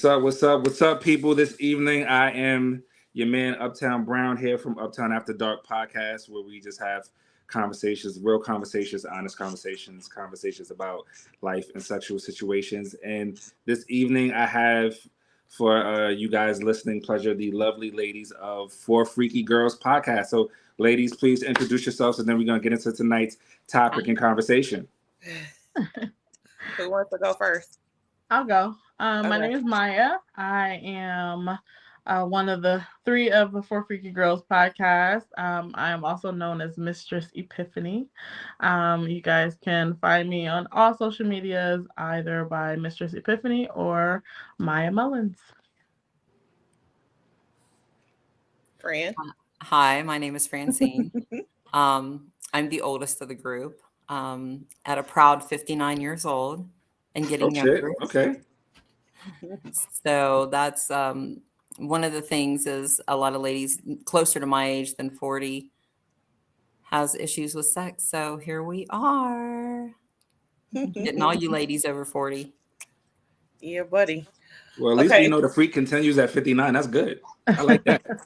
What's up? What's up? What's up, people? This evening, I am your man, Uptown Brown, here from Uptown After Dark podcast, where we just have conversations, real conversations, honest conversations, conversations about life and sexual situations. And this evening, I have for you guys listening pleasure the lovely ladies of Four Freaky Girls podcast. So, ladies, please introduce yourselves, and then we're gonna get into tonight's topic and conversation. Who wants to go first? I'll go. My Okay. name is Maya. I am one of the three of the Four Freaky Girls podcast. I am also known as Mistress Epiphany. You guys can find me on all social medias either by Mistress Epiphany or Maya Mullins. Fran. Hi, my name is Francine. I'm the oldest of the group, at a proud 59 years old and getting younger. Okay. So that's one of the things is a lot of ladies closer to my age than 40 has issues with sex. So here we are, getting all you ladies over 40. Yeah, buddy. Well, at least we know the freak continues at 59. That's good. I like that.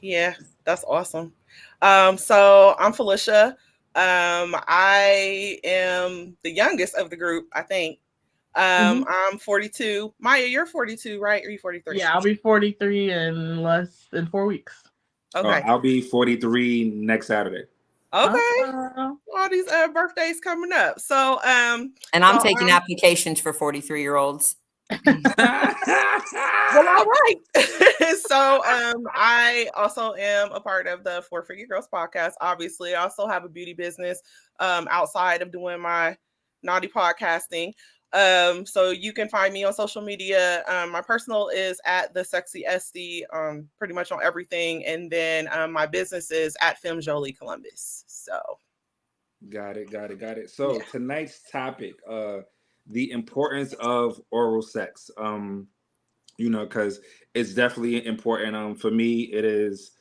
Yeah, that's awesome. So I'm Felicia. I am the youngest of the group, I think. I'm 42. Maya, you're 42, right? Or are you 43? Yeah, I'll be 43 in less than 4 weeks. Okay. I'll be 43 next Saturday. Okay. All these birthdays coming up. So and I'm taking applications for 43-year-olds. Well, all right. So I also am a part of the Four Freaky Girls podcast. Obviously, I also have a beauty business outside of doing my naughty podcasting. So you can find me on social media. My personal is at the Sexy SD, pretty much on everything. And then my business is at Femme Jolie Columbus. So got it. So tonight's topic, the importance of oral sex. Because it's definitely important. For me, it is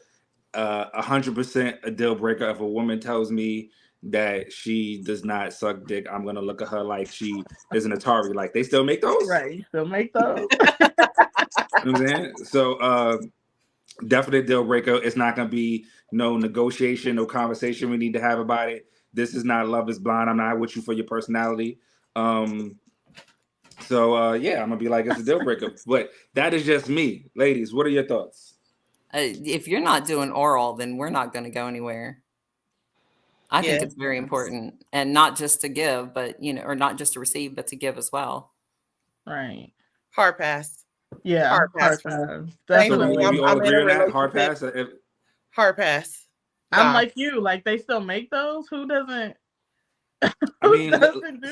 100% a deal breaker. If a woman tells me that she does not suck dick, I'm gonna look at her like she is an Atari. Like, they still make those? Right, still make those. You know what I'm saying? So definite deal breaker. It's not gonna be no negotiation, no conversation we need to have about it. This is not Love is Blind. I'm not with you for your personality. So I'm gonna be like, it's a deal breaker. But that is just me. Ladies, what are your thoughts? If you're not doing oral, then we're not going to go anywhere. I think it's very important, and not just to give, but or not just to receive, but to give as well. Right. Hard pass. Yeah. Hard pass. Definitely. We all agree on that. Hard pass. Hard pass. I'm like you. Like, they still make those. Who doesn't? I mean,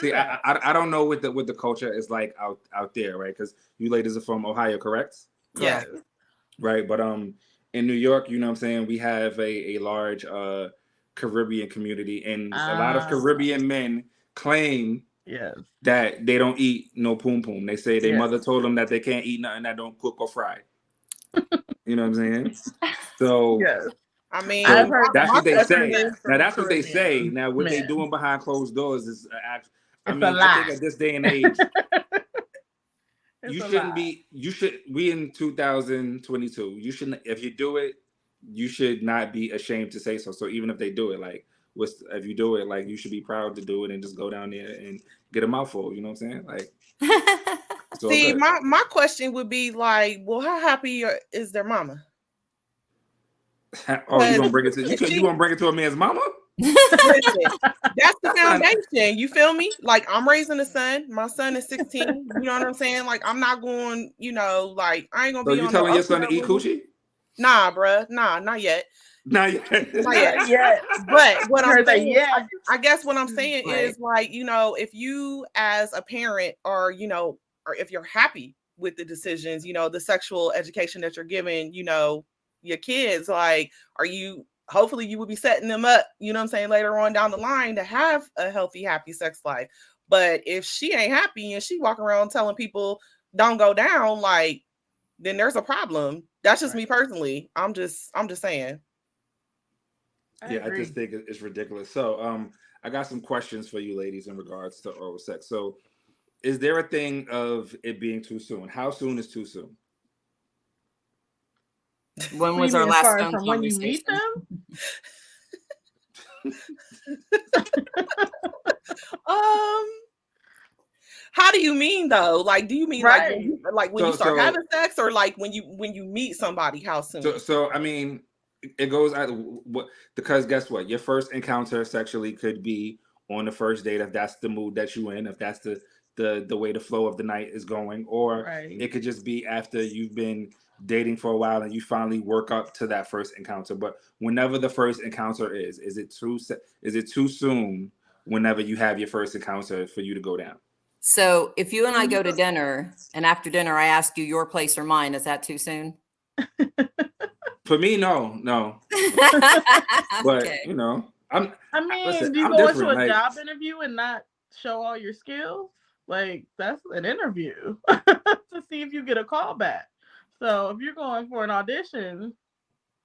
see, I don't know what the culture is like out there, right? Because you ladies are from Ohio, correct? Yeah. Right, but in New York, you know what I'm saying, we have a large Caribbean community, and a lot of Caribbean men claim that they don't eat no poom poom. They say their mother told them that they can't eat nothing that don't cook or fry. You know what I'm saying? So I mean, that's what they say. Now that's what they say. Now what they doing behind closed doors is I think at this day and age, we in 2022. You shouldn't, if you do it, you should not be ashamed to say so. So even if they do it, like, if you do it, like, you should be proud to do it and just go down there and get a mouthful. You know what I'm saying? Like, see, my question would be like, well, how happy is their mama? Oh, you gonna bring it to you gonna bring it to a man's mama? Listen, that's the foundation. You feel me? Like, I'm raising a son. My son is 16. You know what I'm saying? Like, I'm not going. Like, I ain't gonna be. So you telling your son to eat coochie? Nah, bruh. Nah, not yet. Not yet. Not yet. But what I'm saying, I guess what I'm saying is, like, if you as a parent are, or if you're happy with the decisions, the sexual education that you're giving, your kids, like, hopefully you will be setting them up, you know what I'm saying, later on down the line to have a healthy, happy sex life. But if she ain't happy and she walking around telling people don't go down, like, then there's a problem. That's just me personally. I'm just saying. I just think it's ridiculous. So I got some questions for you ladies in regards to oral sex. So is there a thing of it being too soon? How soon is too soon? When was our last phone conversation? When you meet them? How do you mean though? Like, do you mean right. like when you start having sex, or like when you meet somebody? How soon? So I mean, it goes out what, because guess what? Your first encounter sexually could be on the first date if that's the mood that you in, if that's the way the flow of the night is going, or it could just be after you've been dating for a while and you finally work up to that first encounter. But whenever the first encounter is it too soon whenever you have your first encounter for you to go down? So if you and I go to dinner and after dinner I ask you your place or mine, is that too soon? For me, no. But you know, do you go into a job interview and not show all your skills? Like, that's an interview to see if you get a call back. So if you're going for an audition,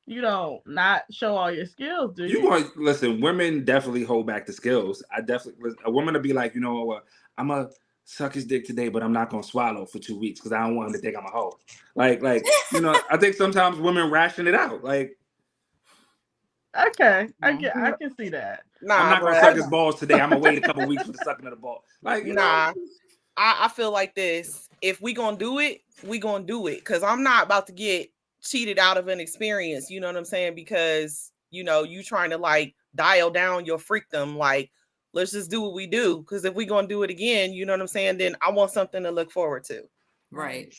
you don't not show all your skills, do you? Listen, women definitely hold back the skills. A woman will be like, you know what, I'm a suck his dick today, but I'm not gonna swallow for 2 weeks because I don't want him to think I'm a hoe. Like, you know, I think sometimes women ration it out. Like, okay, I can see that. I'm not gonna suck his balls today. I'm gonna wait a couple weeks for the sucking of the ball. Like, you know. I feel like this. If we gonna do it, we gonna do it. Cause I'm not about to get cheated out of an experience. You know what I'm saying? Because, you know, you trying to like dial down your freakdom. Like, let's just do what we do. Cause if we gonna do it again, you know what I'm saying? Then I want something to look forward to. Right.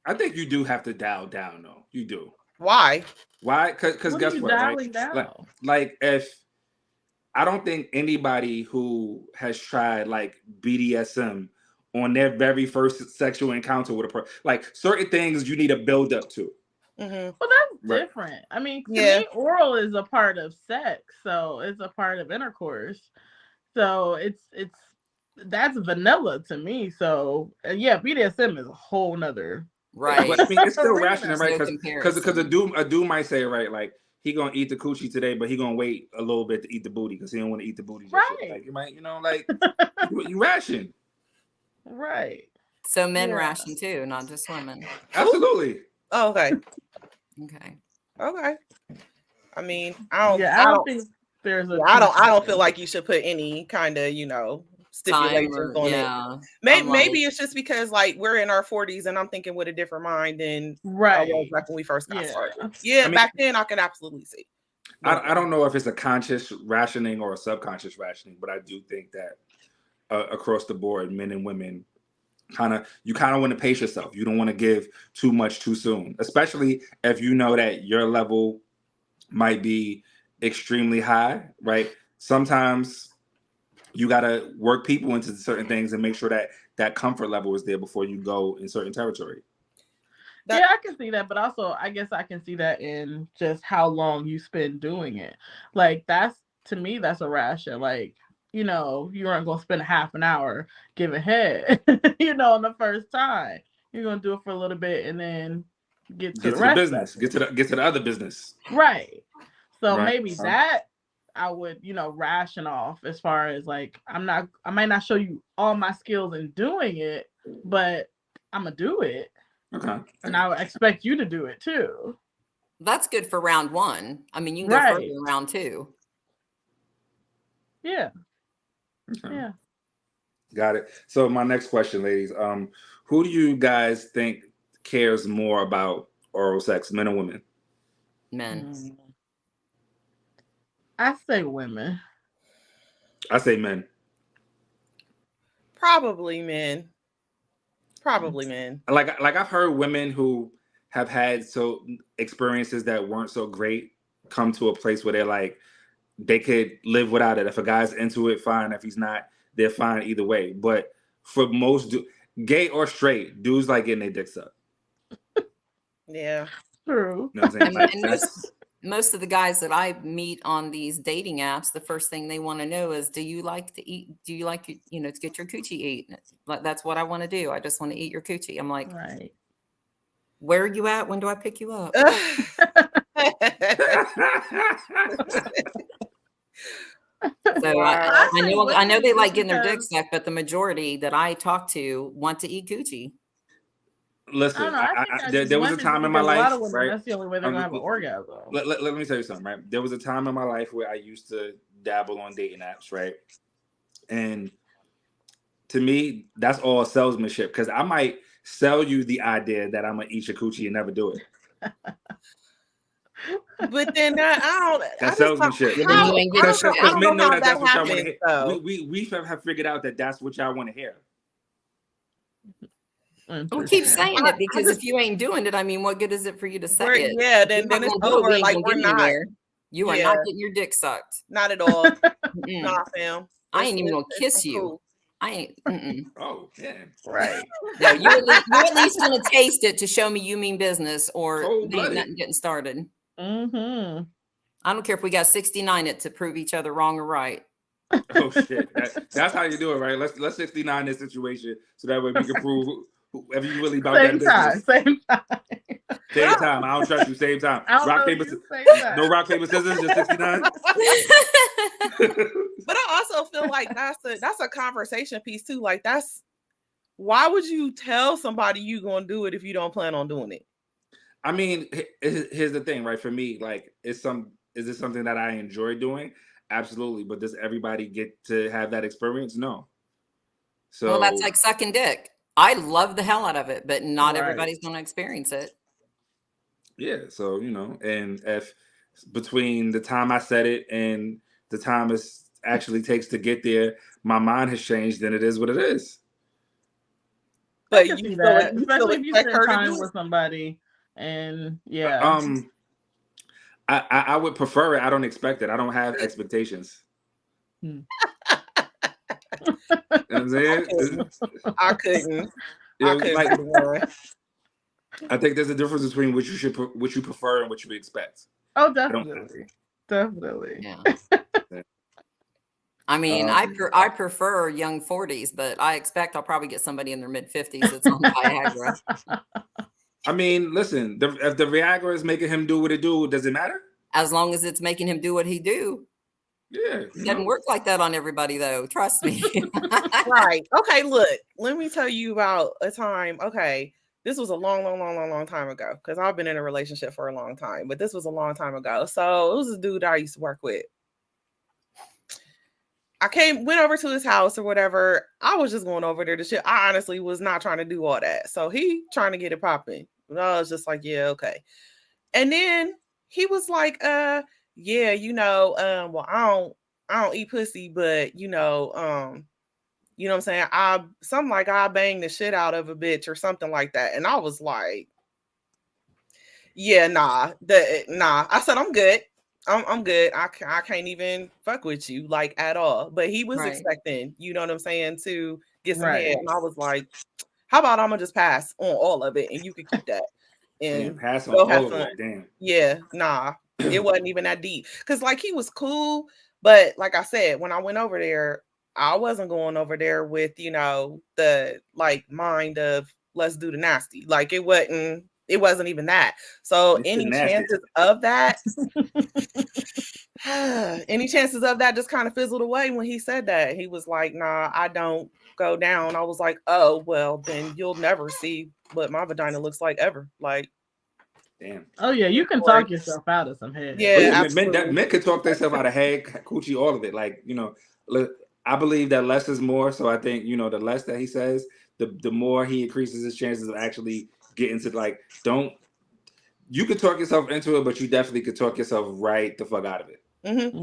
I think you do have to dial down though. You do. Why? Because guess what? Like if I don't think anybody who has tried like BDSM on their very first sexual encounter with a person, like certain things you need to build up to. Mm-hmm. Well, that's different. I mean, to me, oral is a part of sex, so it's a part of intercourse. So that's vanilla to me. So BDSM is a whole nother. Right. But I mean, it's still rational, right? Because a dude might say, right, like he gonna eat the coochie today, but he gonna wait a little bit to eat the booty because he don't want to eat the booty. Right. Like you might, you know, like you ration. Right. So men ration too, not just women. Absolutely. Oh, okay. Okay. I mean, I don't think there's a. I don't feel like you should put any kind of, you know, stipulations on it. Maybe it's just because like we're in our 40s and I'm thinking with a different mind than I was back when we first got started. Yeah, I mean, back then I could absolutely see. I don't know if it's a conscious rationing or a subconscious rationing, but I do think that across the board, men and women you kind of want to pace yourself. You don't want to give too much too soon, especially if you know that your level might be extremely high, right? Sometimes you got to work people into certain things and make sure that that comfort level is there before you go in certain territory. I can see that, but also I guess I can see that in just how long you spend doing it. Like to me, that's a ration. Like, you know, you aren't gonna spend a half an hour giving head, you know, on the first time. You're gonna do it for a little bit and then get to the business. Get to the other business. Right. So maybe that I would, you know, ration off as far as like I might not show you all my skills in doing it, but I'm gonna do it. Okay. And I would expect you to do it too. That's good for round one. I mean, you can go further in round two. Yeah. Okay. Yeah. Got it. So my next question, ladies, who do you guys think cares more about oral sex, men or women? Men. I say women. I say men. Probably men. Like I've heard women who have had experiences that weren't so great come to a place where they're like, they could live without it. If a guy's into it, fine. If he's not, they're fine either way. But for most gay or straight, dudes like getting their dicks up. Yeah. True. You know what I'm saying? Like, most of the guys that I meet on these dating apps, the first thing they want to know is, do you like to eat? Do you like, you know, to get your coochie eaten? Like, that's what I want to do. I just want to eat your coochie. I'm like, right. Where are you at? When do I pick you up? So Wow. I know they like getting their dick sucked, but the majority that I talk to want to eat coochie. Listen, I think there was a time in my life, a lot of women, right? that's the only way they're gonna have an orgasm. Let me tell you something, right? There was a time in my life where I used to dabble on dating apps, right? And to me, that's all salesmanship, because I might sell you the idea that I'm gonna eat your coochie and never do it. But then That's salesmanship. I don't know how that happens, though. We have figured out that that's what y'all want to hear. Don't keep saying it, because if you ain't doing it, I mean, what good is it for you to say it? Yeah, then it's over. Like, we're not. You are not getting your dick sucked. Not at all. Nah, fam. I ain't even gonna kiss you. Cool. I ain't. Oh, yeah. Right. No, you at least gonna taste it to show me you mean business, or ain't nothing getting started. Mm-hmm. I don't care if we got 69 it to prove each other wrong or right. Oh shit! That's how you do it, right? Let's 69 this situation, so that way we can prove whoever you really about that business. Same time. I don't trust you. Same time. Rock paper scissors. No rock paper scissors. Just 69. But I also feel like that's a conversation piece too. Like, why would you tell somebody you gonna do it if you don't plan on doing it? I mean, here's the thing, right? For me, like, is this something that I enjoy doing? Absolutely. But does everybody get to have that experience? No. So, well, that's like sucking dick. I love the hell out of it, but not everybody's going to experience it. Yeah. So, and if between the time I said it and the time it actually takes to get there, my mind has changed, then it is what it is. But you see that, especially if you spend time with somebody. And I would prefer it. I don't expect it. I don't have expectations. You know what I'm saying? I couldn't. I think there's a difference between what you prefer and what you expect. Oh, definitely. Yeah. I mean, I prefer young 40s, but I expect I'll probably get somebody in their mid 50s that's on Viagra. I mean, listen, if the Viagra is making him do what it do, does it matter? As long as it's making him do what he do. Yeah. It doesn't work like that on everybody, though. Trust me. Right. Okay, look, let me tell you about a time. Okay, this was a long time ago, because I've been in a relationship for a long time, but this was a long time ago. So it was a dude I used to work with. I went over to his house or whatever. I was just going over there to shit. I honestly was not trying to do all that. So he trying to get it popping. I was just like, yeah, okay. And then he was like, yeah, well, I don't eat pussy, but you know what I'm saying? I bang the shit out of a bitch or something like that. And I was like, yeah, nah. I said, I'm good. I'm good. I can't even fuck with you like at all. But he was expecting, you know what I'm saying, to get some head. And I was like, how about I'm gonna just pass on all of it and you can keep that. And pass on all of it. Damn. Yeah, nah. It wasn't even that deep. Cause like he was cool, but like I said, when I went over there, I wasn't going over there with, the like mind of let's do the nasty. Like it wasn't even that. So any chances of that just kind of fizzled away when he said that. He was like, nah, I don't go down. I was like, oh, well, then you'll never see what my vagina looks like ever. Like, damn. Oh yeah, you can talk yourself out of some head. Yeah, men can talk themselves out of head, coochie, all of it. Like, I believe that less is more. So I think, the less that he says, the more he increases his chances of actually getting to, like, you could talk yourself into it, but you definitely could talk yourself right the fuck out of it. Mm-hmm.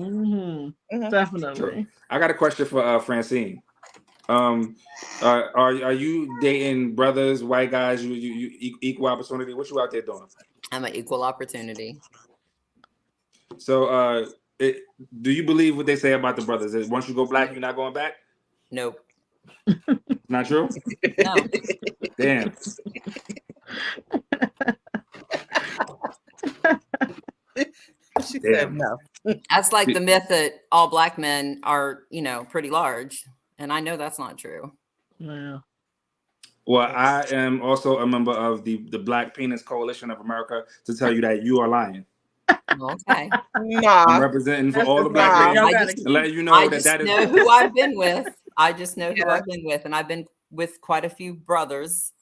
Mm-hmm. Definitely. Sure. I got a question for Francine. Are you dating brothers, white guys? You equal opportunity? What you out there doing? I'm an equal opportunity. So, do you believe what they say about the brothers? Is once you go black, you're not going back? Nope. Not true? No. Damn. She said no. That's like the myth that all black men are, pretty large. And I know that's not true. Yeah. Well, I am also a member of the Black Penis Coalition of America to tell you that you are lying. Okay. Nah. I'm representing for all the black ladies to let you know I that just know is who I've been with. I just know who I've been with, and I've been with quite a few brothers.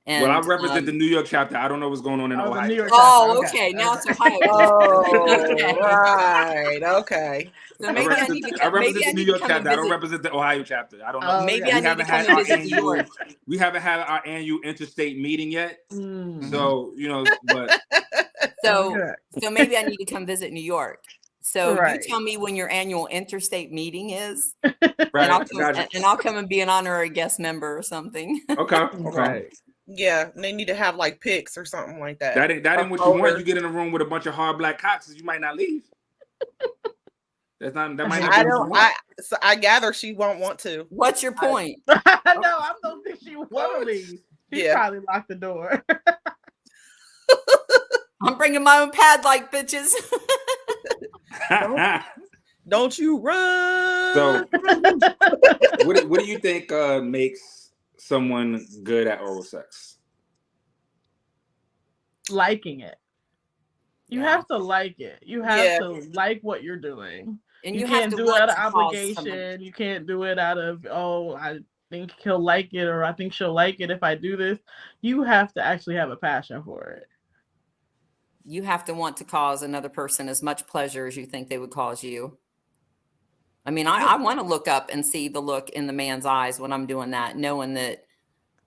And, well, I represent the New York chapter. I don't know what's going on in Ohio. New York okay. Now it's Ohio. Oh, right. Okay. So maybe I need to I represent the New York come chapter. and I don't visit. represent the Ohio chapter. I don't know. Maybe I need to come and visit New York. We haven't had our annual interstate meeting yet. So, but so maybe I need to come visit New York. So you tell me when your annual interstate meeting is, right, and I'll come and be an honorary guest member or something. Okay. Right. Yeah, they need to have like pics or something like that. That ain't what you want. You get in a room with a bunch of hard black cocks, you might not leave. That might not. I gather she won't want to. What's your point? No, I don't think she want to leave. She probably locked the door. I'm bringing my own pad, like bitches. Don't you run. So, what do you think makes someone good at oral sex? Liking it. You have to like it. You have to like what you're doing. And you can't do it out of obligation. You can't do it out of, I think he'll like it, or I think she'll like it if I do this. You have to actually have a passion for it. You have to want to cause another person as much pleasure as you think they would cause you. I mean, I want to look up and see the look in the man's eyes when I'm doing that, knowing that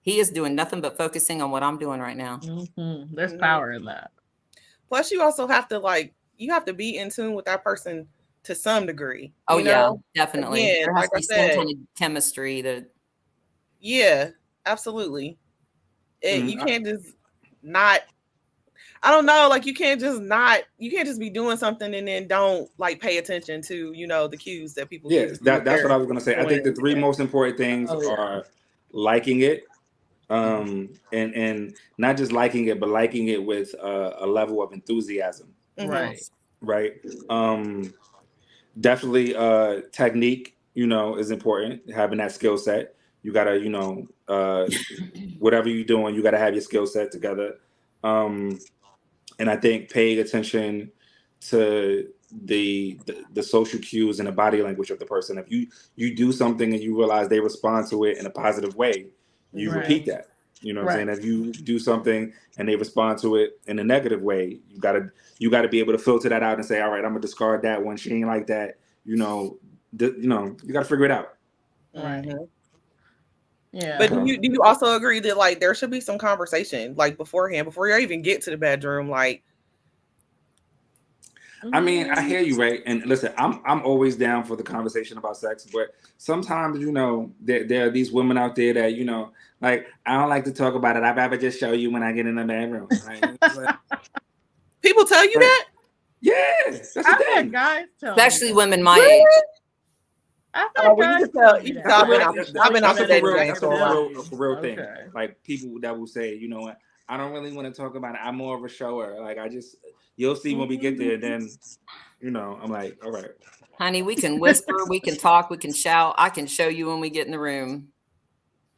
he is doing nothing but focusing on what I'm doing right now. Mm-hmm. There's power in that. Plus, you also have to be in tune with that person to some degree. Oh, yeah, definitely. Again, there has to be some kind of chemistry that. Yeah, absolutely. You can't just not. I don't know. Like you can't just be doing something and then don't like pay attention to, the cues that people. Yes, that's what I was going to say. I think the three most important things are liking it, and not just liking it, but liking it with a level of enthusiasm. Right. Definitely, technique, is important. Having that skill set, you gotta, whatever you're doing, you gotta have your skill set together. And I think paying attention to the social cues and the body language of the person. If you do something and you realize they respond to it in a positive way, you repeat that. You know what I'm saying? If you do something and they respond to it in a negative way, you gotta be able to filter that out and say, all right, I'm gonna discard that one. She ain't like that. You gotta figure it out. Right. Mm-hmm. Yeah. But do you also agree that like there should be some conversation like beforehand before you even get to the bedroom? Like, I mean, I hear you, right? And listen, I'm always down for the conversation about sex, but sometimes there are these women out there that like I don't like to talk about it. I'd rather just show you when I get in the bedroom. Right? People tell you that? Yeah, that's the thing. Had guys tell especially me women my age. I've been out there. That's a real thing. Like people that will say, you know what, I don't really want to talk about it. I'm more of a shower. Like you'll see when we get there. Then, I'm like, all right, honey, we can whisper, we can talk, we can shout. I can show you when we get in the room.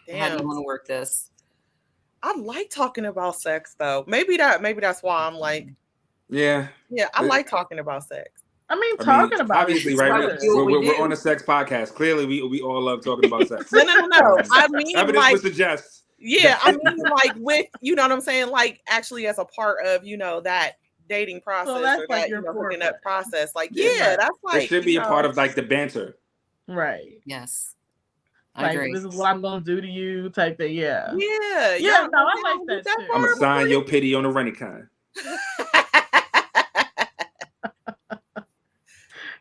Damn. How do you want to work this? I like talking about sex though. Maybe that's why I'm like, yeah. I like talking about sex. I mean, talking about obviously, right? We're on a sex podcast. Clearly, we all love talking about sex. No. I mean, evidence would suggest. Yeah, I mean, like with what I'm saying, like actually as a part of that dating process or like that hooking up process. Like, that's like it should be a part of like the banter. Right. Yes. I agree. This is what I'm gonna do to you, type thing. Yeah. Yeah. No, I like that too. I'm gonna sign your pity on the Rennicon.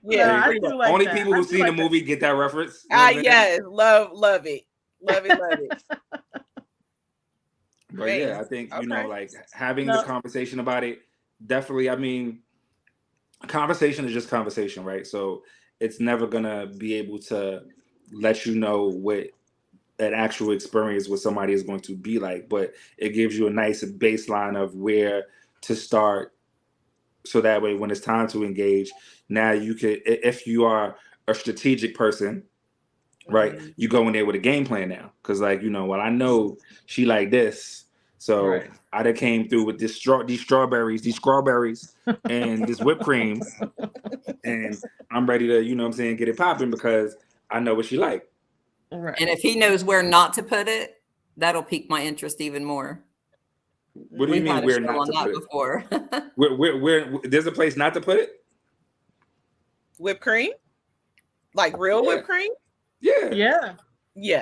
Yeah, I do like only that. people who seen the movie get that reference. Yes, love it. Love it. But yeah, I think like having the conversation about it, definitely. I mean, conversation is just conversation, right? So it's never gonna be able to let you know what an actual experience with somebody is going to be like, but it gives you a nice baseline of where to start. So that way, when it's time to engage, now you could, if you are a strategic person, right, you go in there with a game plan now. Because like, well, I know she like this. So I done came through with these strawberries, and this whipped cream, and I'm ready to, you know what I'm saying, get it popping because I know what she like. Right. And if he knows where not to put it, that'll pique my interest even more. What do you mean where not to put it? Before. where there's a place not to put it? Whipped cream? Like real whipped cream? Yeah.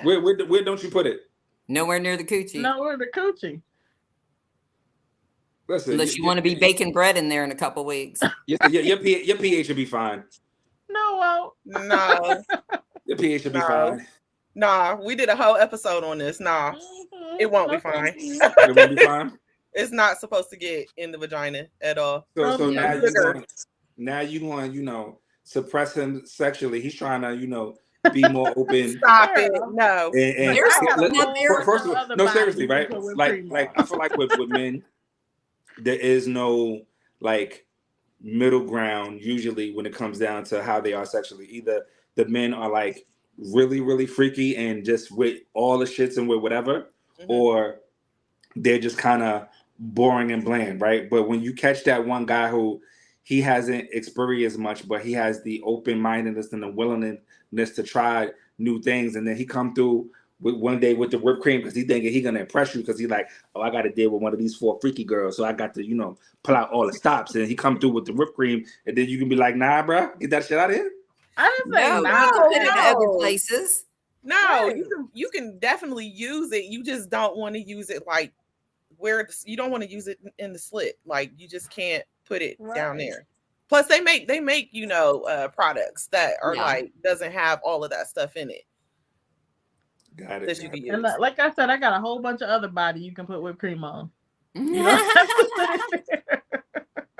Where don't you put it? Nowhere near the coochie. Nowhere near the coochie. Listen, unless you want to be baking bread in there in a couple weeks. Your pH will be fine. No. Your pH will be fine. Nah, we did a whole episode on this. Nah, it won't be fine. It won't be fine. It's not supposed to get in the vagina at all. So now you want, you know, suppress him sexually. He's trying to, you know, be more open. Stop it. No. First of all, no, seriously, right? Like I feel like with men, there is no like middle ground usually when it comes down to how they are sexually. Either the men are like really, really freaky and just with all the shits and with whatever, or they're just kind of boring and bland, right? But when you catch that one guy who he hasn't experienced much, but he has the open-mindedness and the willingness to try new things, and then he come through with one day with the whipped cream because he thinking he gonna impress you because he's like, oh, I got to deal with one of these 4 freaky girls, so I got to, you know, pull out all the stops, and he come through with the whipped cream, and then you can be like, nah, bro, get that shit out of here. I didn't say no. Other places. No, you can definitely use it. You just don't want to use it like where you don't want to use it in the slit. Like you just can't put it down there. Plus, they make you know products that are like doesn't have all of that stuff in it. Got it. That you can use. And like I said, I got a whole bunch of other body you can put whipped cream on.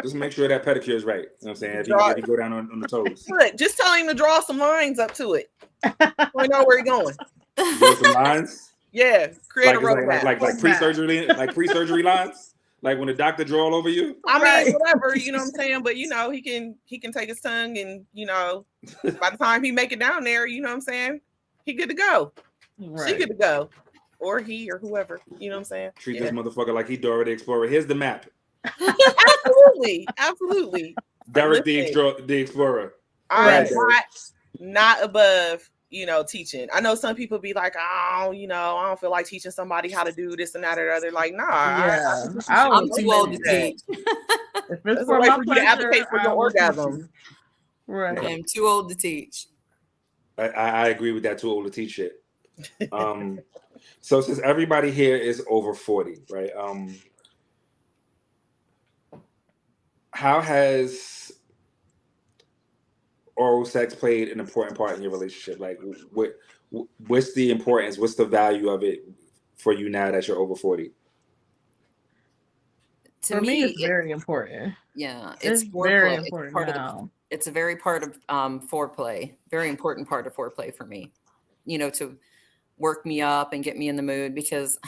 Just make sure that pedicure is right. You know what I'm saying? If you go down on the toes. Look, just tell him to draw some lines up to it. We know where he's going. Draw some lines? Yeah. Create a roadmap. Like pre-surgery lines? Like when the doctor draw all over you? I mean, whatever, you know what I'm saying? But, you know, he can take his tongue and, you know, by the time he make it down there, you know what I'm saying? He good to go. Right. She good to go. Or he or whoever, you know what I'm saying? Treat this motherfucker like he Dora the Explorer. Here's the map. Absolutely. Derek the Explorer. I'm not above, you know, teaching. I know some people be like, oh, you know, I don't feel like teaching somebody how to do this and that or the other. Like, nah, I'm too old to teach. If it's a way for you to advocate for your orgasm. Right. I'm too old to teach. I agree with that. Too old to teach shit. So since everybody here is over 40, right? How has oral sex played an important part in your relationship? Like, what's the importance? What's the value of it for you now that you're over 40? For me, it's very important. Yeah, it's very important. It's a very part of foreplay. Very important part of foreplay for me. You know, to work me up and get me in the mood because,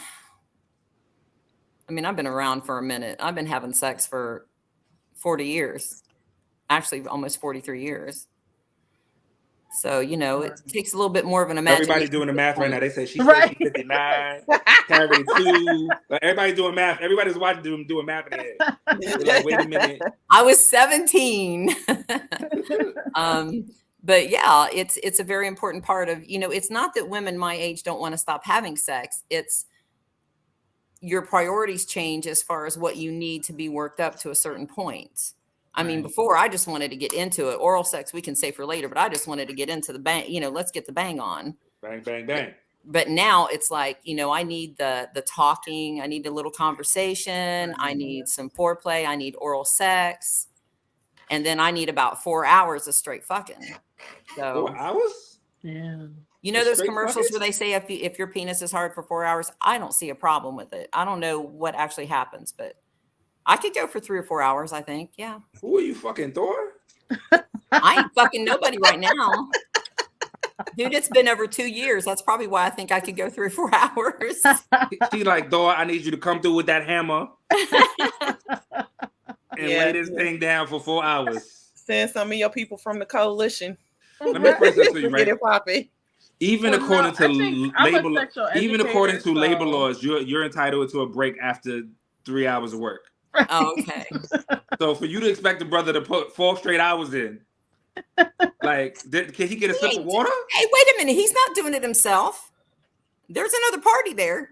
I mean, I've been around for a minute. I've been having sex for 40 years, actually almost 43 years. So, you know, it takes a little bit more of an imagination. Everybody's doing the math right now. They say she's 59, 32. Everybody's doing math. Everybody's watching them doing math in their head. They're like, wait a minute. I was 17. But yeah, it's a very important part of, you know, it's not that women my age don't want to stop having sex. It's your priorities change as far as what you need to be worked up to a certain point. I mean, before I just wanted to get into it. Oral sex, we can say for later, but I just wanted to get into the bang, you know, let's get the bang on. Bang, bang, bang. But now it's like, you know, I need the talking. I need a little conversation. I need some foreplay. I need oral sex. And then I need about 4 hours of straight fucking. So 4 hours? Yeah. You know those commercials where they say if your penis is hard for 4 hours? I don't see a problem with it. I don't know what actually happens, but I could go for 3 or 4 hours, I think. Yeah. Who are you fucking, Thor? I ain't fucking nobody right now. Dude, it's been over 2 years. That's probably why I think I could go 3 or 4 hours. She's like, Thor, I need you to come through with that hammer and lay this thing down for 4 hours. Send some of your people from the coalition. Let me express this to you, right? Get it popping. Even Well, according to labor so... laws, you're entitled to a break after 3 hours of work. Oh, okay. So for you to expect the brother to put 4 straight hours in, like, can he get a sip of water? Hey, wait a minute. He's not doing it himself. There's another party there.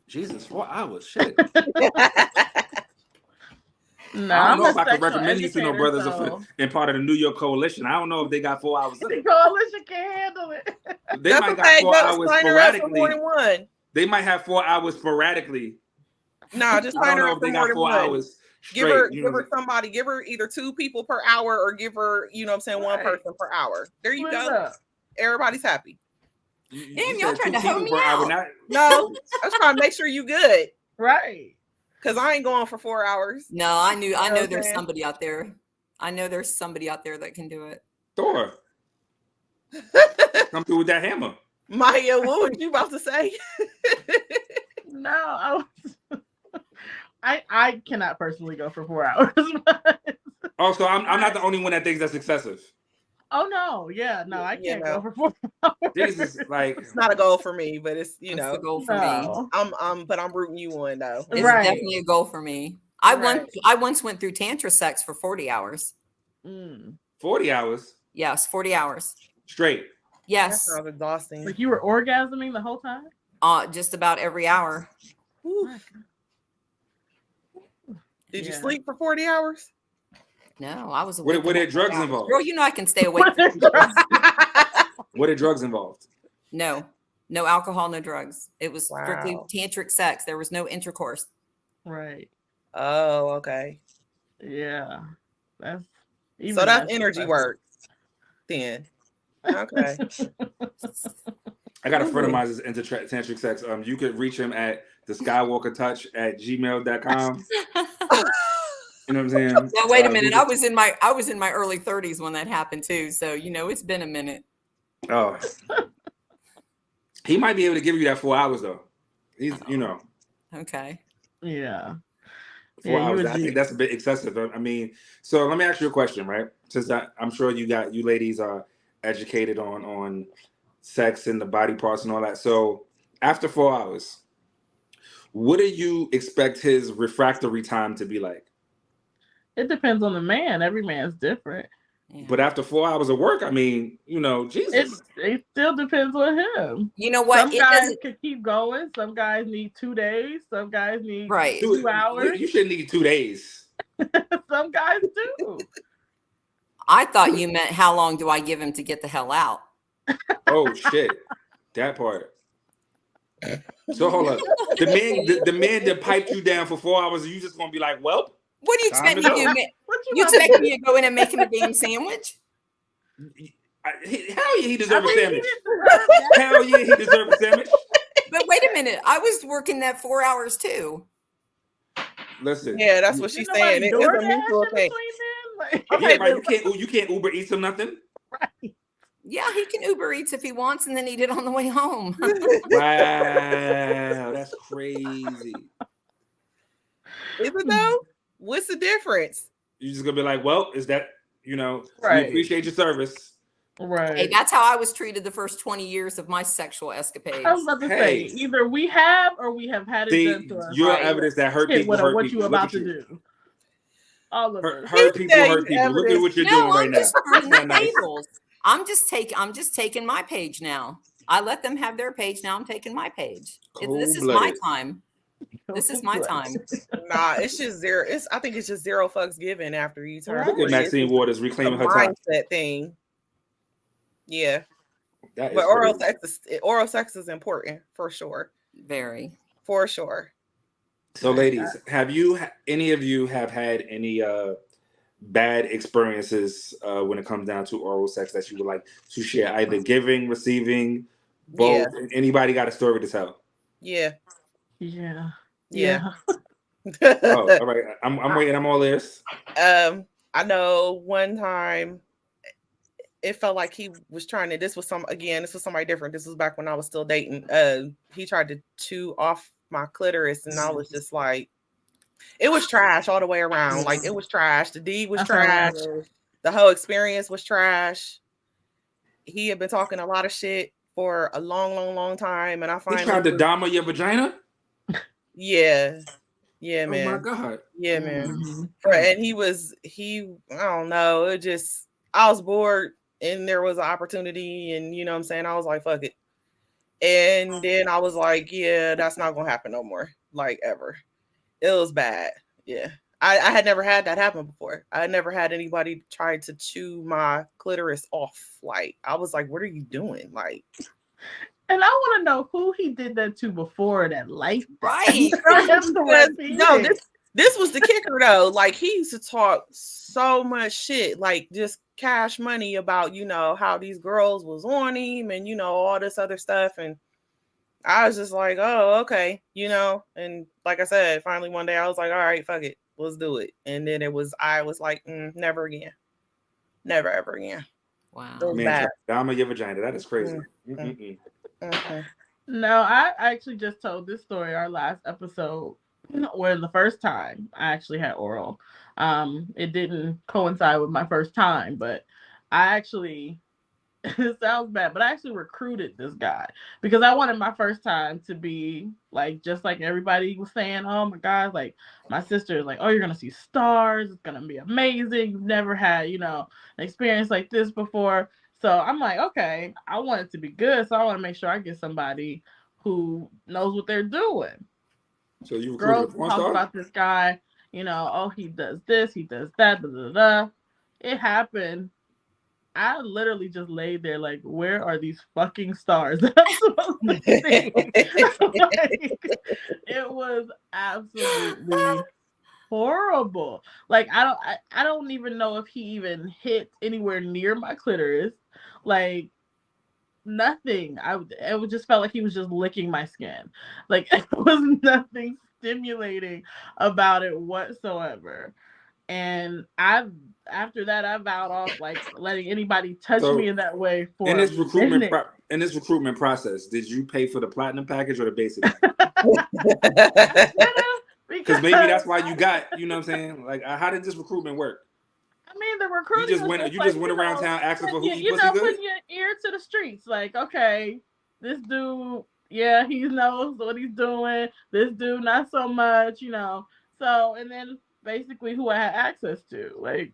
Jesus, 4 hours, shit. No, I don't know I'm if I could recommend you to no brothers in part of the New York Coalition. I don't know if they got 4 hours. The coalition can't handle it. They might got 4 hours sporadically. They might have 4 hours sporadically. No, just sign her up for more than 4 hours. Straight, give her either 2 people per hour or give her, you know what I'm saying, one person per hour. There you go. Everybody's happy. Damn, y'all trying to hold me out. No, I was trying to make sure you good. Right. Because I ain't going for 4 hours. No, I know there's somebody out there. I know there's somebody out there that can do it. Thor. Come through with that hammer. Maya, what were you about to say? No, I cannot personally go for 4 hours. Oh, so I'm not the only one that thinks that's excessive. Oh no, I can't go for 4 hours. Jesus, like, it's not a goal for me, but it's a goal for me. I'm rooting you on though. It's definitely a goal for me. I once went through tantra sex for 40 hours. 40 hours? Yes, 40 hours. Straight. Yes. That sounds exhausting. Like you were orgasming the whole time? Just about every hour. Did you sleep for 40 hours? No, I was awake. Were there drugs involved? Girl, you know I can stay awake. Were there drugs involved? No alcohol, no drugs. It was strictly tantric sex. There was no intercourse. Right. Oh, okay. Yeah. That's energy work then. Okay. I got a friend of mine that's into tantric sex. You could reach him at theskywalkertouch@gmail.com. You know what I'm saying? Now wait a minute. I was in my early 30s when that happened too. So it's been a minute. Oh. He might be able to give you that 4 hours though. He's Okay. Yeah. 4 hours. I think that's a bit excessive. I mean, so let me ask you a question, right? Since I'm sure you ladies are educated on sex and the body parts and all that. So after 4 hours, what do you expect his refractory time to be like? It depends on the man. Every man's different. Yeah. But after 4 hours of work, I mean, Jesus. It still depends on him. You know what? Some guys can keep going. Some guys need 2 days. Some guys need 2 hours. You shouldn't need 2 days. Some guys do. I thought you meant how long do I give him to get the hell out? Oh shit, that part. So hold up, the man that piped you down for 4 hours, are you just gonna be like, well? What do you expect me to do? You expect me to go in and make him a damn sandwich? Hell yeah, he deserves a sandwich. Hell yeah, he deserves a sandwich. But wait a minute, I was working that 4 hours too. Listen. Yeah, that's what she's saying. It's a mutual thing. Okay, right. You can't Uber Eats or nothing. Right. Yeah, he can Uber Eats if he wants, and then eat it on the way home. Wow, that's crazy. Is it though? What's the difference? You're just gonna be like, well, is that we appreciate your service. Right. Hey, that's how I was treated the first 20 years of my sexual escapades. I was about to say, either we have or we have had it done to us. Your evidence that hurt people. What you about to do? All of it. Hurt people. Look at what you're doing right now. I'm just taking my page now. I let them have their page. Now I'm taking my page. This is my time. This is my time. Nah, it's just zero. I think it's just zero fucks given after you turn. Look at Maxine Waters reclaiming her time. Mindset thing. Yeah, but oral sex is important for sure. Very, for sure. So, ladies, have any of you had any bad experiences when it comes down to oral sex that you would like to share? Either giving, receiving, both. Yeah. Anybody got a story to tell? Yeah. Oh, all right. I'm waiting. I'm all ears. I know one time it felt like he was trying to. This was somebody different. This was back when I was still dating. He tried to chew off my clitoris, and I was just like, it was trash all the way around. Like, it was trash. The deed was trash. The whole experience was trash. he had been talking a lot of shit for a long time, and I finally he tried to dama your vagina. Yeah, man. Oh my god. Yeah, man. And I don't know. I was bored, and there was an opportunity, and you know what I'm saying. I was like, fuck it. And then I was like, yeah, that's not gonna happen no more, like ever. It was bad. Yeah. I had never had that happen before. I had never had anybody try to chew my clitoris off. Like, I was like, what are you doing? Like, and I want to know who he did that to before that life. Right. No, this was the kicker though. Like, he used to talk so much shit, like just cash money about, you know, how these girls was on him and, you know, all this other stuff. And I was just like, oh, okay, you know. And like I said, finally one day I was like, all right, fuck it, let's do it. And then I was like, never again, never ever again. Wow, man, dama your vagina. That is crazy. No, I actually just told this story our last episode, where the first time I actually had oral. It didn't coincide with my first time, but I actually. It sounds bad, but I actually recruited this guy because I wanted my first time to be like, just like everybody was saying, oh my God, like my sister is like, oh, you're going to see stars. It's going to be amazing. You've never had, you know, an experience like this before. So I'm like, okay, I want it to be good. So I want to make sure I get somebody who knows what they're doing. So you girls talk about this guy, you know, oh, he does this, he does that, blah, blah, blah. It happened. I literally just laid there like, where are these fucking stars that I'm supposed to see? Like, it was absolutely horrible. Like, I don't even know if he even hit anywhere near my clitoris. Like, nothing. It just felt like he was just licking my skin. Like, it was nothing stimulating about it whatsoever. And after that, I vowed off like letting anybody touch me in that way. For in this recruitment process, did you pay for the platinum package or the basic? Because maybe that's why you got, you know what I'm saying? Like, how did this recruitment work? I mean, the recruiting. You just went around town asking for who you pussy good? Putting your ear to the streets. Like, okay, this dude, yeah, he knows what he's doing. This dude, not so much, you know. So, and then basically who I had access to, like,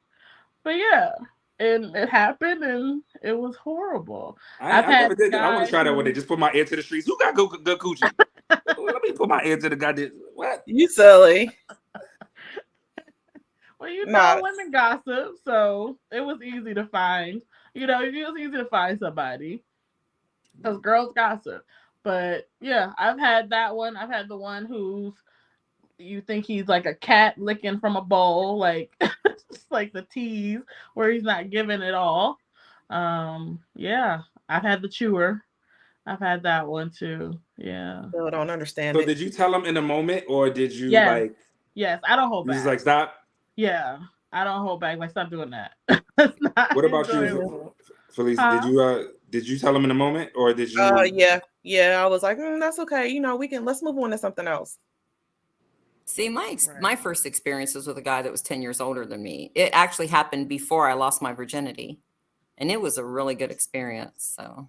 but yeah, and it happened, and it was horrible. I never did that. I want to try that one day. Just put my ear to the streets. Who got good coochie? Let me put my ear to the goddamn. What? You silly. Well, you know, women gossip, so it was easy to find. You know, it was easy to find somebody because girls gossip. But yeah, I've had that one. I've had the one who's. You think he's like a cat licking from a bowl, like just like the tease where he's not giving it all. Yeah, I've had the chewer. I've had that one too. Yeah. Still don't understand. So did you tell him in the moment, or did you like? Yes, I don't hold back. He's like, stop. Yeah, I don't hold back. Like, stop doing that. What about you, Felice? Did you tell him in the moment, or did you? Yeah. I was like, that's okay. You know, let's move on to something else. See, my first experience was with a guy that was 10 years older than me. It actually happened before I lost my virginity, and it was a really good experience. So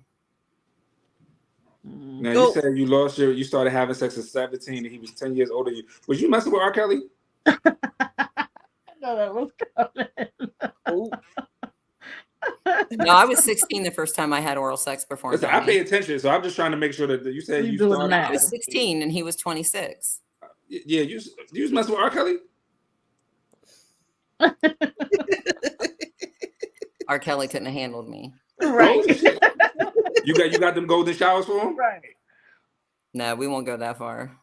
now you said you started having sex at 17 and he was 10 years older than you. Was you messing with R. Kelly? I know that was coming. No, I was 16 the first time I had oral sex before. Listen, I pay attention, so I'm just trying to make sure that you said you started. I was 16 and he was 26. Yeah, you was messing with R. Kelly? R. Kelly couldn't have handled me. Right. You got them golden showers for him? Right. No, we won't go that far.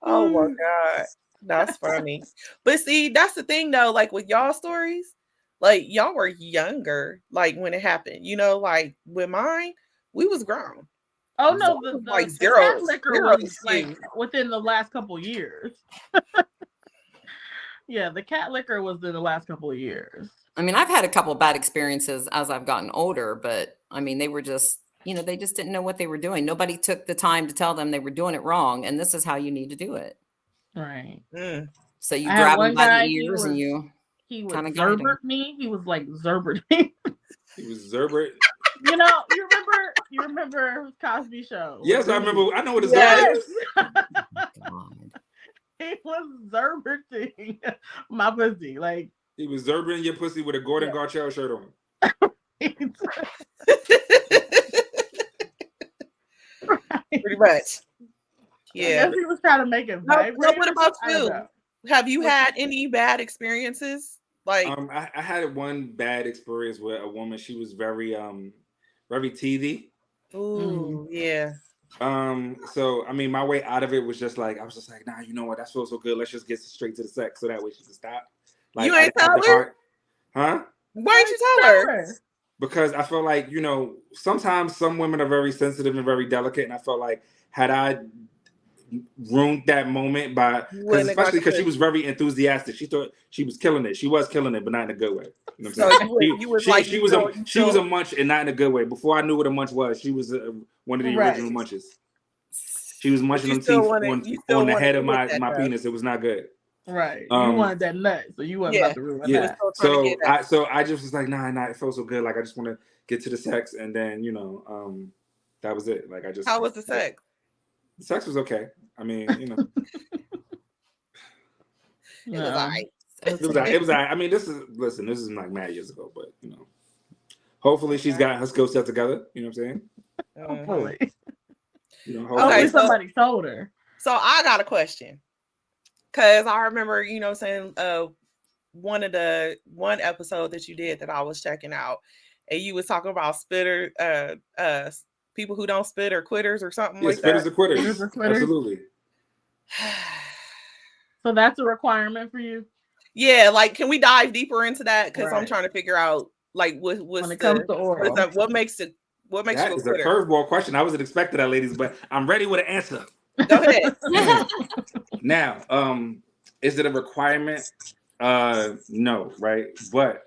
Oh my God. That's funny. But see, that's the thing though, like with y'all stories, like y'all were younger, like when it happened, you know, like with mine, we was grown. Oh no, the like the cat liquor was like within the last couple of years. Yeah, the cat liquor was in the last couple of years. I mean, I've had a couple of bad experiences as I've gotten older, but I mean, they were just, you know, they just didn't know what they were doing. Nobody took the time to tell them they were doing it wrong, and this is how you need to do it. Right. So you grab them by the ears and you. he would Zerbert me. He was like Zerbert me. He was Zerbert. You know, you remember Cosby Show? Yes, I remember. I know what a Zerbert is. He was Zerberting my pussy. Like, he was Zerberting your pussy with a Gordon Gartrell shirt on. Pretty much. Yeah. I guess he was trying to make it vibrate. No, what about you? Have you had any bad experiences? Like, I had one bad experience with a woman. She was very teethy. Ooh, yeah. So I mean, my way out of it was just like, I was just like, nah, you know what? That feels so good. Let's just get straight to the sex, so that way she can stop. Like, you ain't tell her? Huh? Why didn't you tell her? Because I feel like, you know, sometimes some women are very sensitive and very delicate, and I felt like had I ruined that moment by, especially because she was very enthusiastic. She thought she was killing it. She was killing it, but not in a good way. You know what I'm saying? She was a munch, and not in a good way. Before I knew what a munch was, she was one of the original munches. She was munching them teeth on the head of my penis. It was not good. Right. You wanted that nut, so you wasn't about to ruin that. So I just was like, nah, it felt so good. Like, I just want to get to the sex, and then, you know, that was it. Like, I just. How was the sex? The sex was okay. I mean, you know. It was all right. It was all right. I mean, this is like mad years ago, but, you know, hopefully she's got her skill set together. You know what I'm saying? Hopefully. You know, hopefully somebody told her. So I got a question. Because I remember, you know what I'm saying, one episode that you did that I was checking out, and you was talking about people who don't spit or quitters or something like that. Spitters or quitters. Absolutely. So that's a requirement for you? Yeah, like, can we dive deeper into that? Because I'm trying to figure out, like, what comes to oral. What makes you a quitter? That is a curveball question. I wasn't expecting that, ladies, but I'm ready with an answer. Go ahead. Now, is it a requirement? No, right? But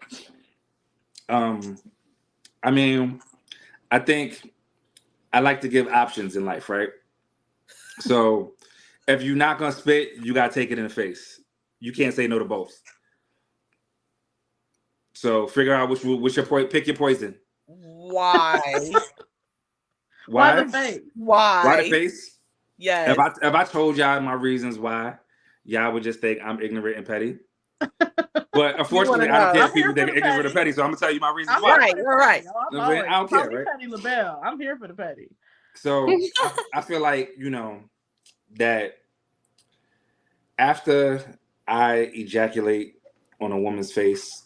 I mean, I think I like to give options in life, right? So if you're not gonna spit, you gotta take it in the face. You can't say no to both. So figure out which your point. Pick your poison. Why? Why the face? Why the face? Yes. If I told y'all my reasons why, y'all would just think I'm ignorant and petty. But unfortunately, I don't care if people think I'm ignorant or petty, so I'm gonna tell you my reasons why. All right. I don't care, right? Petty LaBelle. I'm here for the petty. So I feel like, you know, that after I ejaculate on a woman's face,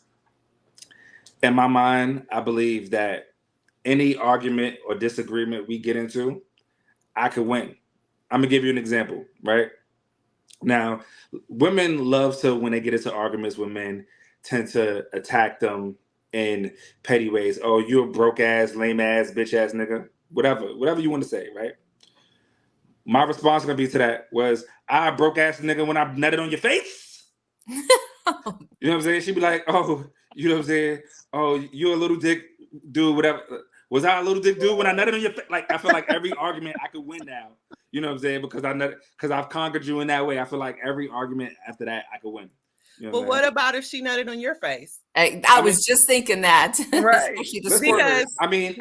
in my mind, I believe that any argument or disagreement we get into, I could win. I'm gonna give you an example, right? Now, women love to, when they get into arguments with men, tend to attack them in petty ways. Oh, you a broke ass, lame ass, bitch ass nigga. Whatever you want to say, right? My response gonna be to that was, I broke ass nigga when I nutted on your face. You know what I'm saying? She'd be like, oh, you know what I'm saying? Oh, you a little dick dude, whatever. Was I a little dick dude when I nutted on your face? Like, I feel like every argument I could win now. You know what I'm saying? Because I've conquered you in that way. I feel like every argument after that I could win. You know but what about if she nutted on your face? I was just thinking that. Right.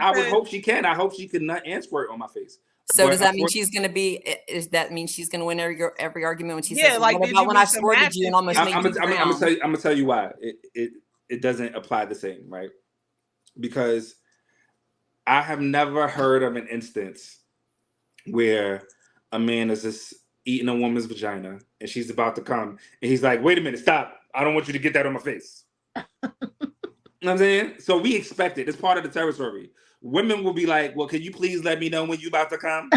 I would hope she can. I hope she can nut and squirt on my face. So does that mean she's going to be? Does that mean she's going to win every argument when she says, like, "What about when I squirted you and almost made you drown?" I'm gonna tell you why it doesn't apply the same, right? Because I have never heard of an instance where a man is just eating a woman's vagina and she's about to come and he's like, wait a minute, stop. I don't want you to get that on my face. You know what I'm saying? So we expect it. It's part of the territory. Women will be like, well, can you please let me know when you about to come?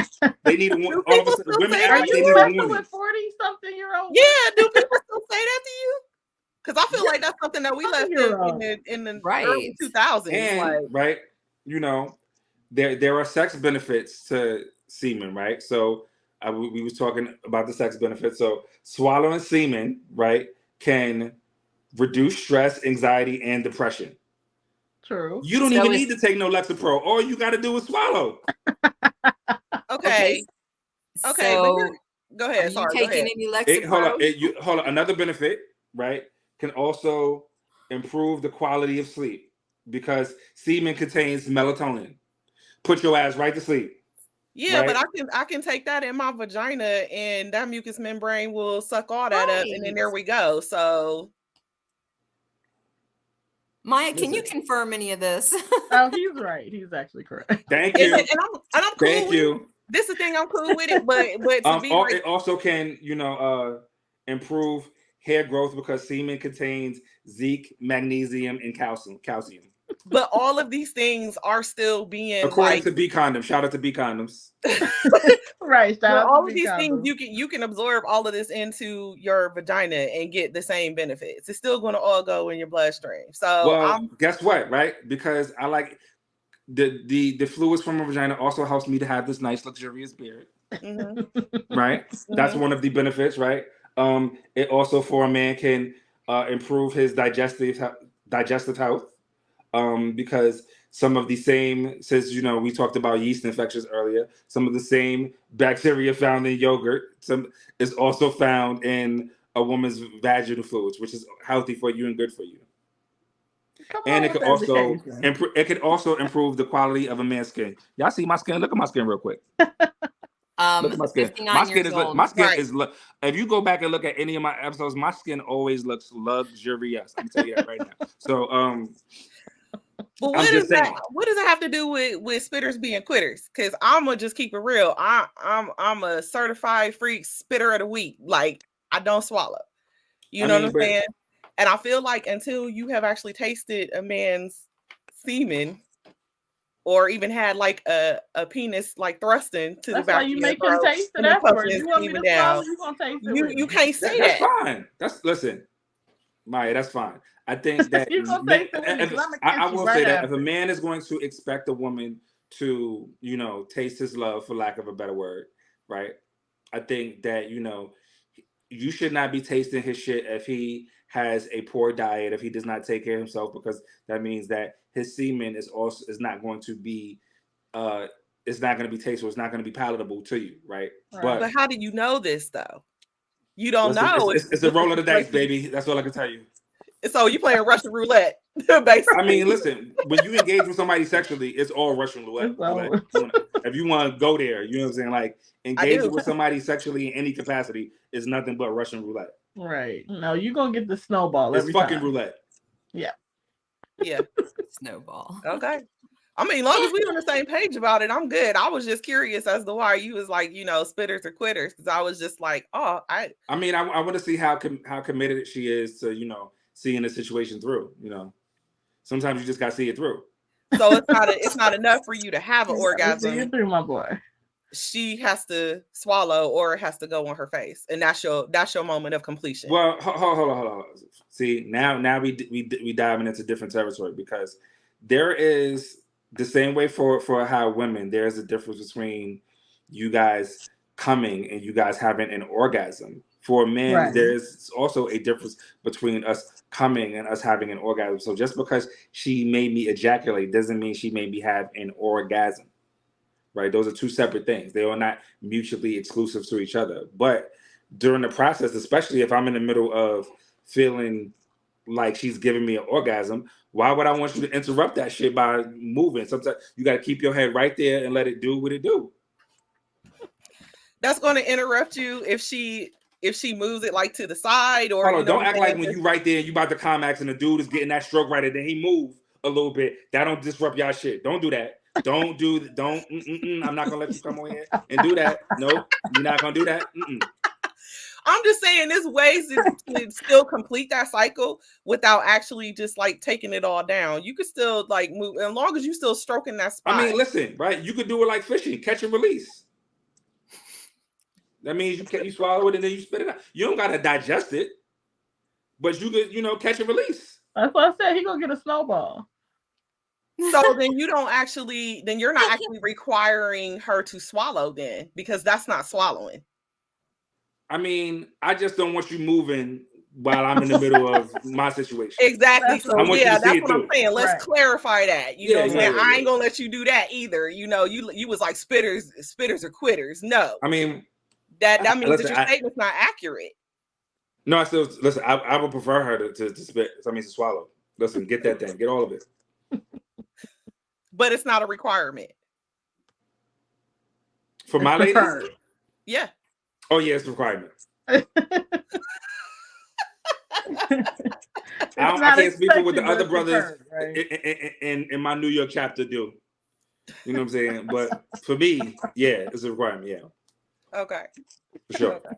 They need a woman. All of a sudden, women act like they need a warning. With 40-something-year-old? Yeah, do people still say that to you? Because I feel like that's something that we left in the early 2000s. And, right, you know, there are sex benefits to semen, right? So we was talking about the sex benefits. So swallowing semen, right, can reduce stress, anxiety, and depression. True. You don't even need to take no Lexapro. All you got to do is swallow. Okay. So, go ahead. Are you taking any Lexapro? Hold on. Another benefit, right, can also improve the quality of sleep because semen contains melatonin. Put your ass right to sleep. Yeah, right? But I can take that in my vagina and that mucous membrane will suck all that up, and then there we go. So Maya, can you confirm any of this? Oh, he's right. He's actually correct. Thank you. And I'm cool. Thank you. This is the thing, I'm cool with it, but to be it also can, improve hair growth because semen contains zinc, magnesium, and calcium. But all of these things are still being according to B condoms. Shout out to B condoms. Right. All of these things you can absorb all of this into your vagina and get the same benefits. It's still going to all go in your bloodstream. So guess what? Right? Because I like the fluids from my vagina also helps me to have this nice luxurious beard. Mm-hmm. Right? Mm-hmm. That's one of the benefits, right? It also for a man can improve his digestive health. Because some of the same, since we talked about yeast infections earlier, some of the same bacteria found in yogurt is also found in a woman's vaginal fluids, which is healthy for you and good for you. And it could also improve the quality of a man's skin. Y'all see my skin? Look at my skin real quick. Look at my skin. My skin is if you go back and look at any of my episodes, my skin always looks luxurious. I'm tell you that right now. So but what does it have to do with spitters being quitters? Because I'm gonna just keep it real. I'm a certified freak spitter of the week. Like, I don't swallow. You know what I'm saying? And I feel like until you have actually tasted a man's semen or even had like a penis like thrusting to the back of your throat, you taste it afterwards. You want me to swallow, you gonna taste it. You can't say that. That's fine. Listen, Maya, that's fine. I think that I will say that if a man is going to expect a woman to, taste his love, for lack of a better word, right? I think that, you should not be tasting his shit if he has a poor diet, if he does not take care of himself, because that means that his semen is not going to be it's not going to be tasteful, it's not going to be palatable to you, right? But how do you know this though? You don't know. It's a roll of the dice, baby. That's all I can tell you. So you playing Russian roulette, basically. I mean, listen, when you engage with somebody sexually, it's all Russian roulette. If you want to go there, you know what I'm saying? Like, engaging with somebody sexually in any capacity is nothing but Russian roulette. Right. No, you're going to get the snowball every time. It's fucking roulette. Yeah. Yeah. Snowball. Okay. I mean, as long as we're on the same page about it, I'm good. I was just curious as to why you was like, spitters or quitters. Because I was just like, I want to see how committed she is to, seeing the situation through. Sometimes you just got to see it through. So it's not enough for you to have an orgasm. See it through, my boy. She has to swallow, or it has to go on her face, and that's your moment of completion. Well, hold on. See, now we diving into different territory, because there is the same way for how women, there's a difference between you guys coming and you guys having an orgasm. For men, right. There's also a difference between us coming and us having an orgasm. So just because she made me ejaculate doesn't mean she made me have an orgasm, right? Those are two separate things. They are not mutually exclusive to each other. But during the process, especially if I'm in the middle of feeling like she's giving me an orgasm, why would I want you to interrupt that shit by moving? Sometimes you got to keep your head right there and let it do what it do. That's going to interrupt you if she moves it like to the side, or don't act like when you right there, you about to climax and the dude is getting that stroke right, and then he move a little bit. That don't disrupt y'all shit. Don't do that. I'm not gonna let you come on here and do that. Nope, you're not gonna do that. I'm just saying there's ways to still complete that cycle without actually just like taking it all down. You could still like move as long as you still stroking that spot. I mean, listen, right? You could do it like fishing, catch and release. That means you swallow it and then you spit it out. You don't gotta digest it, but you could, catch and release. That's what I said. He gonna get a snowball. So then you're not actually requiring her to swallow then, because that's not swallowing. I mean, I just don't want you moving while I'm in the middle of my situation. Exactly. So that's what I'm saying. Let's clarify that. You know what I'm saying? I ain't gonna let you do that either. You was like spitters or quitters. No. I mean, that means that your statement's not accurate. No, I still listen. I would prefer her to spit. I mean, to swallow. Listen, get that thing. Get all of it. But it's not a requirement. For my ladies? Yeah. Oh, yeah, it's a requirement. I can't speak for what the other brothers in my New York chapter do. You know what I'm saying? But for me, yeah, it's a requirement. Yeah. Okay. For sure. Okay.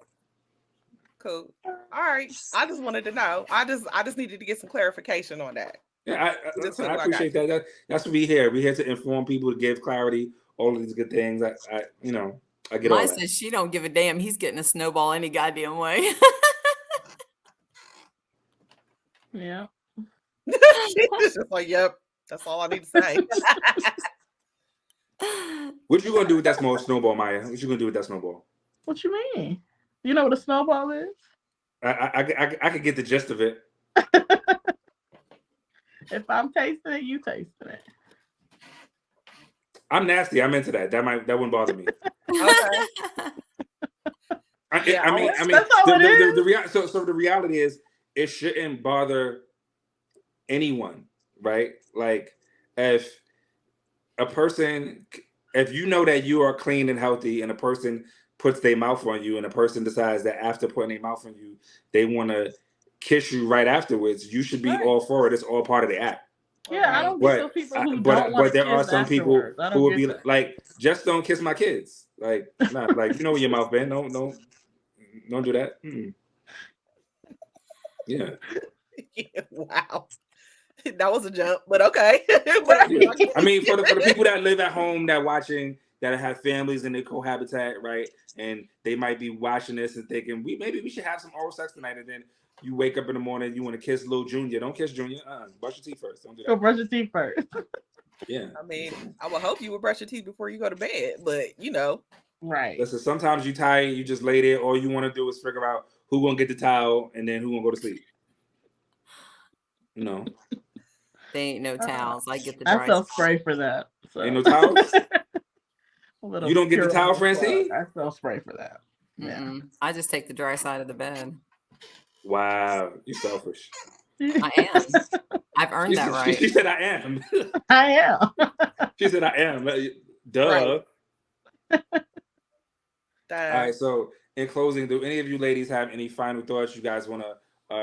Cool. All right. I just wanted to know. I just needed to get some clarification on that. Yeah, I appreciate that. That's what we here. We're here to inform people, to give clarity, all of these good things. I get all that. Mine says she don't give a damn. He's getting a snowball any goddamn way. Yeah. It's just like, yep. That's all I need to say. What you gonna do with that small snowball, Maya? What you gonna do with that snowball? What you mean? You know what a snowball is? I could get the gist of it. If I'm tasting it, you tasting it. I'm nasty. I'm into that. That wouldn't bother me. Okay. I mean, the reality is, it shouldn't bother anyone, right? Like, if you know that you are clean and healthy, and a person puts their mouth on you, and a person decides that after putting their mouth on you, they want to kiss you right afterwards, you should be all for it. It's all part of the act. Yeah, I don't get those people who don't want but there to are kiss some people afterwards. who will be like, just don't kiss my kids. Like, nah, like, you know where your mouth been. Don't do that. Yeah. Wow. That was a jump, but okay. Yeah. I mean, for the people that live at home, that watching, that have families and they cohabitat, right? And they might be watching this and thinking, maybe we should have some oral sex tonight. And then you wake up in the morning, you want to kiss little Junior. Don't kiss Junior. Brush your teeth first. Don't do that. Go brush your teeth first. Yeah. I mean, I would hope you would brush your teeth before you go to bed, but you know. Right. Listen, sometimes you tired, you just lay there. All you want to do is figure out who gonna get the towel and then who gonna go to sleep. You know. They ain't no towels. I get the dry. I sell spray for that. So. Ain't no towels? You don't get the towel, Francine? I sell spray for that. Yeah. I just take the dry side of the bed. Wow, you selfish. I am. I've earned that right. She said I am. I am. She said I am. Duh. Right. All right, so in closing, do any of you ladies have any final thoughts? You guys want to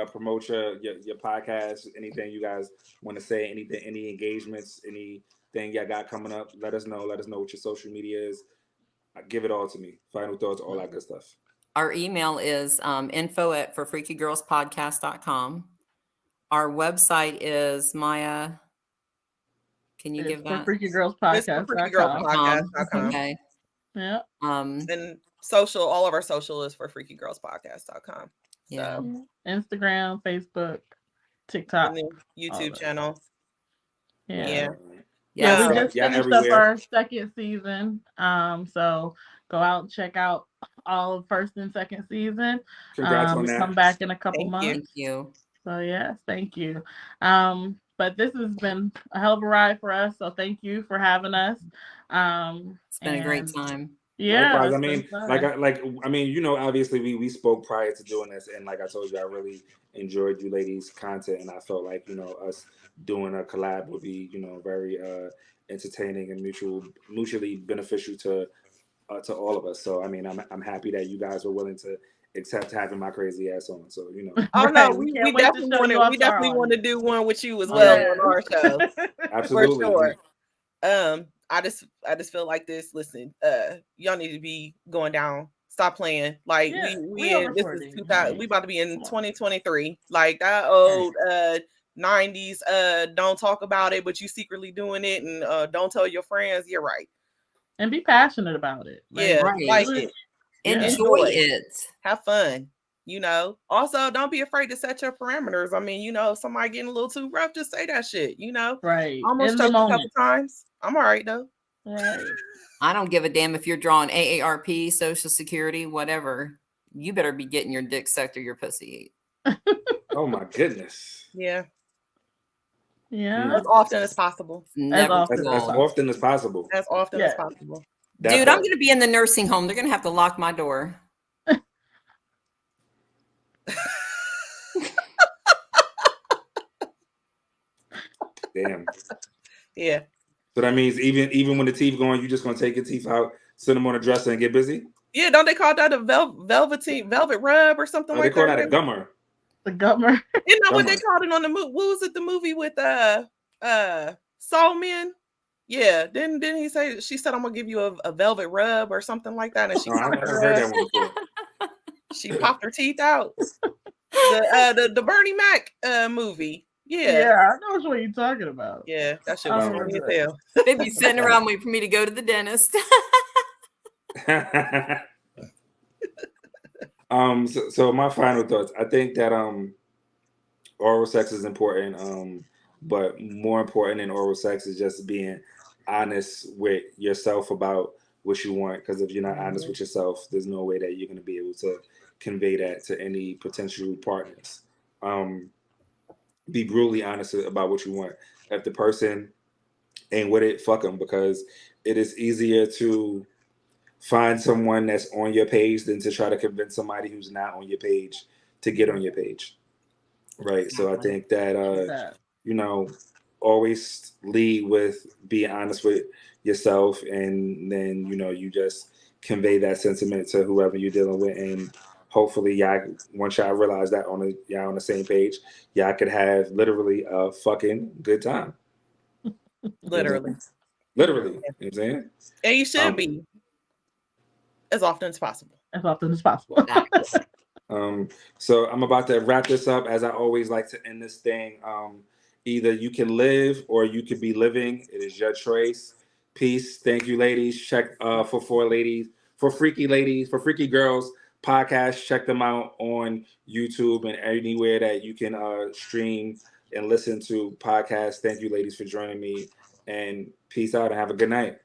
promote your podcast? Anything you guys want to say? Anything? Any engagements? Anything y'all got coming up? Let us know. Let us know what your social media is. Give it all to me. Final thoughts, all that good stuff. Our email is info@forfreakygirlspodcast.com. Our website is Maya. Can you give that? ForFreakyGirlsPodcast.com. Okay. Yeah. And all of our social is for freakygirlspodcast.com. Yeah. So. Instagram, Facebook, TikTok, and then YouTube channel. Yeah. We just finished up our second season. So go out and check out all of first and second season. Congrats on that. Come back in a couple months. Thank you. So yes, thank you. But this has been a hell of a ride for us. So thank you for having us. It's been a great time. Yeah. Likewise. I mean, you know, obviously we spoke prior to doing this, and like I told you, I really enjoyed you ladies' content, and I felt like, you know, us doing a collab would be, you know, very entertaining and mutually beneficial to all of us. So I mean, I'm happy that you guys were willing to accept having my crazy ass on. So, you know. Oh no, we definitely want to do one with you as well on our show. Absolutely. For sure. I just feel like this. Listen, y'all need to be going down. Stop playing. Like we about to be in 2023. Like that old 90s. Don't talk about it, but you secretly doing it, and don't tell your friends. You're right. And be passionate about it. Like it. Enjoy it. Have fun. You know. Also, don't be afraid to set your parameters. I mean, you know, if somebody getting a little too rough, just say that shit. You know. Right. Almost choked a couple times. I'm all right though. Right. I don't give a damn if you're drawing AARP, Social Security, whatever. You better be getting your dick sucked or your pussy ate. Oh my goodness. Yeah. Yeah. As often as possible. As often as possible. As often as possible. Dude, I'm going to be in the nursing home. They're going to have to lock my door. Damn. Yeah. So that means even when the teeth going, you just gonna take your teeth out, sit them on a dresser, and get busy. Yeah, don't they call that a velvet rub or something like that? They call that a gummer. The gummer. You know what they called it on the movie? What was it? The movie with Soul Men? Yeah. Didn't he say? She said, "I'm gonna give you a velvet rub" or something like that, and she I never heard that one before. She popped her teeth out. The Bernie Mac movie. Yeah, I know what you're talking about. Yeah, that shit was funny as hell. They'd be sitting around waiting for me to go to the dentist. So my final thoughts. I think that oral sex is important. But more important than oral sex is just being honest with yourself about what you want. Because if you're not honest with yourself, there's no way that you're going to be able to convey that to any potential partners. Be brutally honest about what you want. If the person ain't with it, fuck them, because it is easier to find someone that's on your page than to try to convince somebody who's not on your page to get on your page. Right. So I think that, always lead with being honest with yourself, and then, you just convey that sentiment to whoever you're dealing with. And hopefully y'all, once y'all realize that y'all on the same page, y'all could have literally a fucking good time. Literally. You know what I'm saying? And you should be as often as possible. As often as possible. So I'm about to wrap this up. As I always like to end this thing. Either you can live or you could be living. It is your choice. Peace. Thank you, ladies. Check for Freaky Girls podcast. Check them out on YouTube and anywhere that you can stream and listen to podcasts. Thank you, ladies, for joining me. And peace out and have a good night.